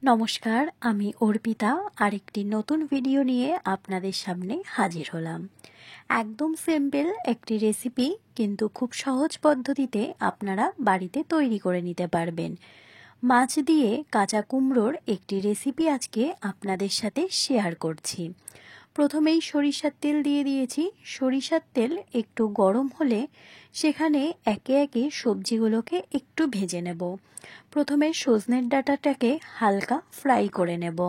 নমস্কার, আমি অর্পিতা আরেকটি নতুন ভিডিও নিয়ে আপনাদের সামনে হাজির হলাম। একদম সিম্পল একটি রেসিপি, কিন্তু খুব সহজ পদ্ধতিতে আপনারা বাড়িতে তৈরি করে নিতে পারবেন। মাছ দিয়ে কাঁচা কুমড়োর একটি রেসিপি আজকে আপনাদের সাথে শেয়ার করছি। প্রথমেই সরিষার তেল দিয়ে দিয়েছি। সরিষার তেল একটু গরম হলে সেখানে একে একে সবজিগুলোকে একটু ভেজে নেব। প্রথমে সজনের ডাঁটাটাকে হালকা ফ্রাই করে নেব।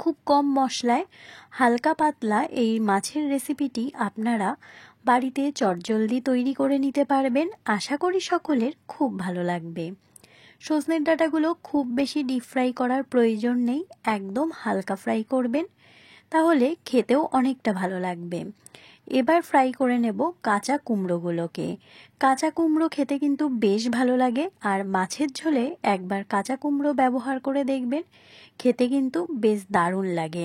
খুব কম মশলায় হালকা পাতলা এই মাছের রেসিপিটি আপনারা বাড়িতে চটজলদি তৈরি করে নিতে পারবেন। আশা করি সকলের খুব ভালো লাগবে। সজনের ডাঁটাগুলো খুব বেশি ডিপ ফ্রাই করার প্রয়োজন নেই, একদম হালকা ফ্রাই করবেন, তাহলে খেতেও অনেকটা ভালো লাগবে। এবার ফ্রাই করে নেব কাঁচা কুমড়োগুলোকে। কাঁচা কুমড়ো খেতে কিন্তু বেশ ভালো লাগে, আর মাছের ঝোলে একবার কাঁচা কুমড়ো ব্যবহার করে দেখবেন, খেতে কিন্তু বেশ দারুণ লাগে।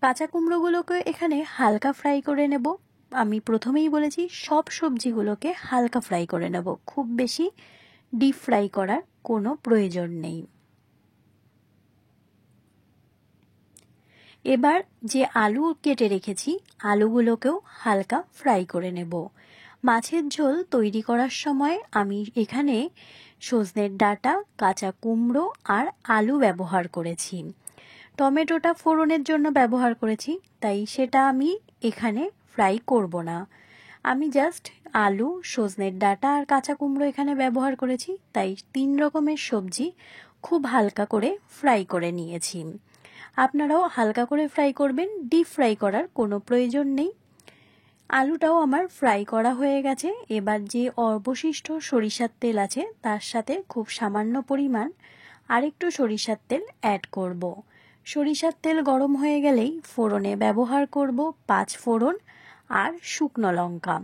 কাঁচা কুমড়োগুলোকে এখানে হালকা ফ্রাই করে নেব। আমি প্রথমেই বলেছি সব সবজিগুলোকে হালকা ফ্রাই করে নেব, খুব বেশি ডিপ ফ্রাই করার কোনো প্রয়োজন নেই। এবার যে আলু কেটে রেখেছি আলুগুলোকেও হালকা ফ্রাই করে নেব। মাছের ঝোল তৈরি করার সময় আমি এখানে সজনের ডাঁটা, কাঁচা কুমড়ো আর আলু ব্যবহার করেছি। টমেটোটা ফোড়নের জন্য ব্যবহার করেছি, তাই সেটা আমি এখানে ফ্রাই করব না। আমি জাস্ট আলু, সজনের ডাঁটা আর কাঁচা কুমড়ো এখানে ব্যবহার করেছি, তাই 3 রকমের সবজি খুব হালকা করে ফ্রাই করে নিয়েছি। আপনারাও হালকা করে ফ্রাই করবেন, ডিপ ফ্রাই করার কোনো প্রয়োজন নেই। আলুটাও আমার ফ্রাই করা হয়ে গেছে। এবার যে অবশিষ্ট সরিষার তেল আছে তার সাথে খুব সামান্য পরিমাণ আরেকটু সরিষার তেল অ্যাড করব। সরিষার তেল গরম হয়ে গেলেই ফোড়নে ব্যবহার করব 5 ফোড়ন আর শুকনো লঙ্কা।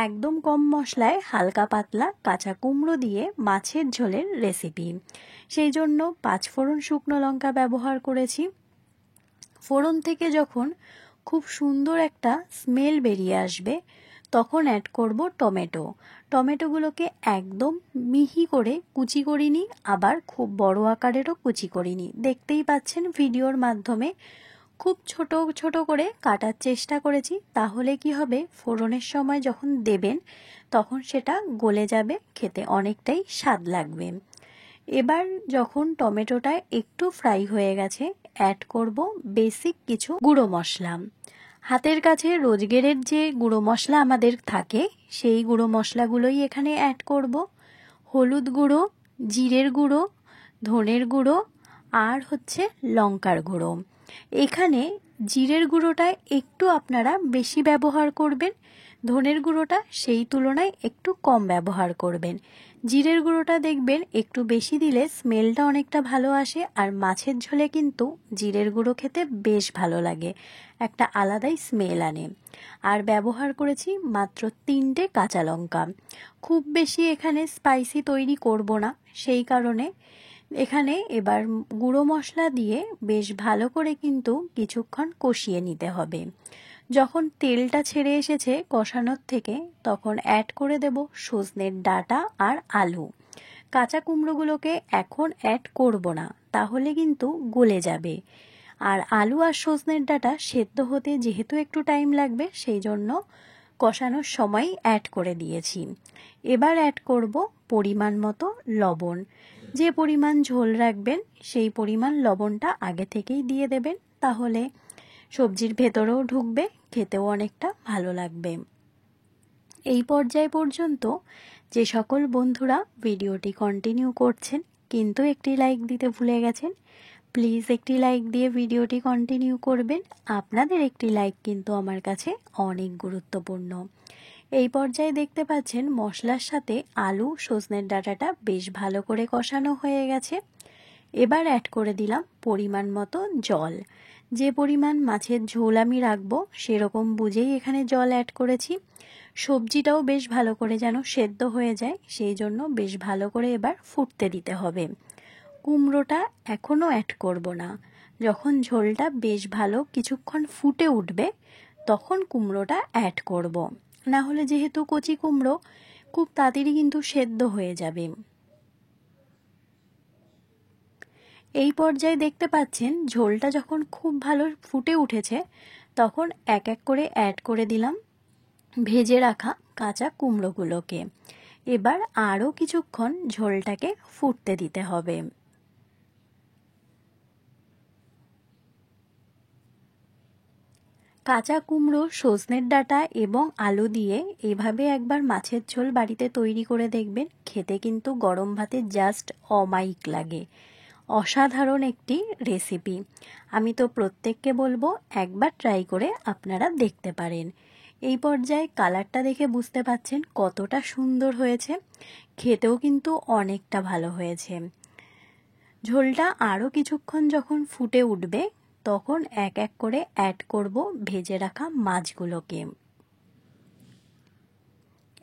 একদম কম মশলায় হালকা পাতলা কাঁচা কুমড়ো দিয়ে মাছের ঝোলের রেসিপি, সেই জন্য 5 ফোড়ন শুকনো লঙ্কা ব্যবহার করেছি। ফোড়ন থেকে যখন খুব সুন্দর একটা স্মেল বেরিয়ে আসবে তখন অ্যাড করব টমেটো। টমেটোগুলোকে একদম মিহি করে কুচি করিনি, আবার খুব বড় আকারেরও কুচি করিনি। দেখতেই পাচ্ছেন ভিডিওর মাধ্যমে খুব ছোট ছোট করে কাটার চেষ্টা করেছি, তাহলে কি হবে ফোড়নের সময় যখন দেবেন তখন সেটা গলে যাবে, খেতে অনেকটাই স্বাদ লাগবে। এবার যখন টমেটোটা একটু ফ্রাই হয়ে গেছে অ্যাড করব বেসিক কিছু গুঁড়ো মশলা। হাতের কাছে রোজগেরের যে গুঁড়ো মশলা আমাদের থাকে সেই গুঁড়ো মশলাগুলোই এখানে অ্যাড করব। হলুদ গুঁড়ো, জিরের গুঁড়ো, ধনের গুঁড়ো আর হচ্ছে লঙ্কার গুঁড়ো। এখানে জিরের গুঁড়োটা একটু আপনারা বেশি ব্যবহার করবেন, ধনের গুঁড়োটা সেই তুলনায় একটু কম ব্যবহার করবেন। জিরের গুঁড়োটা দেখবেন একটু বেশি দিলে স্মেলটা অনেকটা ভালো আসে, আর মাছের ঝোলে কিন্তু জিরের গুঁড়ো খেতে বেশ ভালো লাগে, একটা আলাদাই স্মেল আনে। আর ব্যবহার করেছি মাত্র 3টে কাঁচা লঙ্কা। খুব বেশি এখানে স্পাইসি তৈরি করব না, সেই কারণে এখানে এবার গুঁড়ো মশলা দিয়ে বেশ ভালো করে কিন্তু কিছুক্ষণ কষিয়ে নিতে হবে। যখন তেলটা ছেড়ে এসেছে কষানোর থেকে তখন অ্যাড করে দেব সজনের ডাঁটা আর আলু। কাঁচা কুমড়োগুলোকে এখন অ্যাড করব না, তাহলে কিন্তু গলে যাবে। আর আলু আর সজনের ডাঁটা সেদ্ধ হতে যেহেতু একটু টাইম লাগবে, সেই জন্য কষানোর সময় অ্যাড করে দিয়েছি। এবার অ্যাড করব পরিমাণ মতো লবণ। যে পরিমাণ ঝোল রাখবেন সেই পরিমাণ লবণটা আগে থেকেই দিয়ে দেবেন, তাহলে সবজির ভেতরেও ঢুকবে, খেতেও অনেকটা ভালো লাগবে। এই পর্যায় পর্যন্ত যে সকল বন্ধুরা ভিডিওটি কন্টিনিউ করছেন কিন্তু একটি লাইক দিতে ভুলে গেছেন, প্লিজ একটি লাইক দিয়ে ভিডিওটি কন্টিনিউ করবেন। আপনাদের একটি লাইক কিন্তু আমার কাছে অনেক গুরুত্বপূর্ণ। এই পর্যায়ে দেখতে পাচ্ছেন মশলার সাথে আলু, সজনের ডাঁটাটা বেশ ভালো করে কষানো হয়ে গেছে। এবার অ্যাড করে দিলাম পরিমাণ মতো জল। যে পরিমাণ মাছের ঝোল আমি রাখবো সেরকম বুঝেই এখানে জল অ্যাড করেছি। সবজিটাও বেশ ভালো করে যেন সেদ্ধ হয়ে যায়, সেই জন্য বেশ ভালো করে এবার ফুটতে দিতে হবে। কুমড়োটা এখনও অ্যাড করব না। যখন ঝোলটা বেশ ভালো কিছুক্ষণ ফুটে উঠবে তখন কুমড়োটা অ্যাড করব, না হলে যেহেতু কচি কুমড়ো খুব তাড়াতাড়ি কিন্তু সেদ্ধ হয়ে যাবে। এই পর্যায়ে দেখতে পাচ্ছেন ঝোলটা যখন খুব ভালো ফুটে উঠেছে, তখন এক এক করে অ্যাড করে দিলাম ভেজে রাখা কাঁচা কুমড়োগুলোকে। এবার আরও কিছুক্ষণ ঝোলটাকে ফুটতে দিতে হবে। কাঁচা কুমড়ো, সজনের ডাঁটা এবং আলু দিয়ে এভাবে একবার মাছের ঝোল বাড়িতে তৈরি করে দেখবেন, খেতে কিন্তু গরম ভাতে জাস্ট অমায়িক লাগে। অসাধারণ একটি রেসিপি। আমি তো প্রত্যেককে বলবো একবার ট্রাই করে আপনারা দেখতে পারেন। এই পর্যায়ে কালারটা দেখে বুঝতে পাচ্ছেন কতটা সুন্দর হয়েছে, খেতেও কিন্তু অনেকটা ভালো হয়েছে। ঝোলটা আরও কিছুক্ষণ যখন ফুটে উঠবে, তখন এক এক করে অ্যাড করব ভেজে রাখা মাছগুলোকে।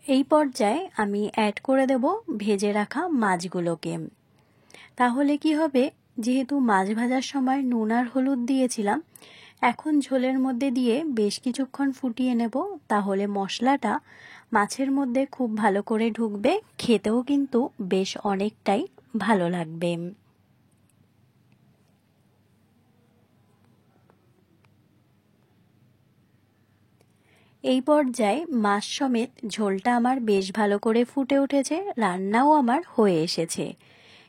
এই পর্যায়ে আমি অ্যাড করে দেব ভেজে রাখা মাছগুলোকে। তাহলে কি হবে, যেহেতু মাছ ভাজার সময় নুন আর হলুদ দিয়েছিলাম, এখন ঝোলের মধ্যে দিয়ে বেশ কিছুক্ষণ ফুটিয়ে নেব, তাহলে মশলাটা মাছের মধ্যে খুব ভালো করে ঢুকবে, খেতেও কিন্তু বেশ অনেকটাই ভালো লাগবে। এই পর্যায়ে মাছ সমেত ঝোলটা আমার বেশ ভালো করে ফুটে উঠেছে, রান্নাও আমার হয়ে এসেছে।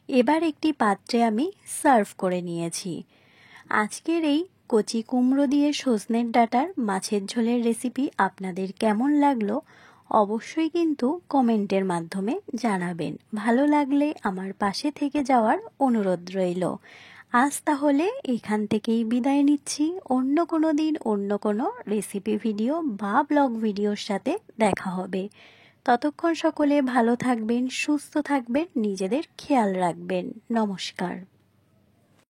এবার একটি পাত্রে আমি সার্ভ করে নিয়েছি। আজকের এই কচি কুমড়ো দিয়ে সজনের ডাঁটার মাছের ঝোলের রেসিপি আপনাদের কেমন লাগলো অবশ্যই কিন্তু কমেন্টের মাধ্যমে জানাবেন। ভালো লাগলে আমার পাশে থেকে যাওয়ার অনুরোধ রইল। আজ তাহলে এখান থেকেই বিদায় নিচ্ছি। অন্য কোনো দিন অন্য কোনো রেসিপি ভিডিও বা ব্লগ ভিডিওর সাথে দেখা হবে। ততক্ষণ সকলে ভালো থাকবেন, সুস্থ থাকবেন, নিজেদের খেয়াল রাখবেন। নমস্কার।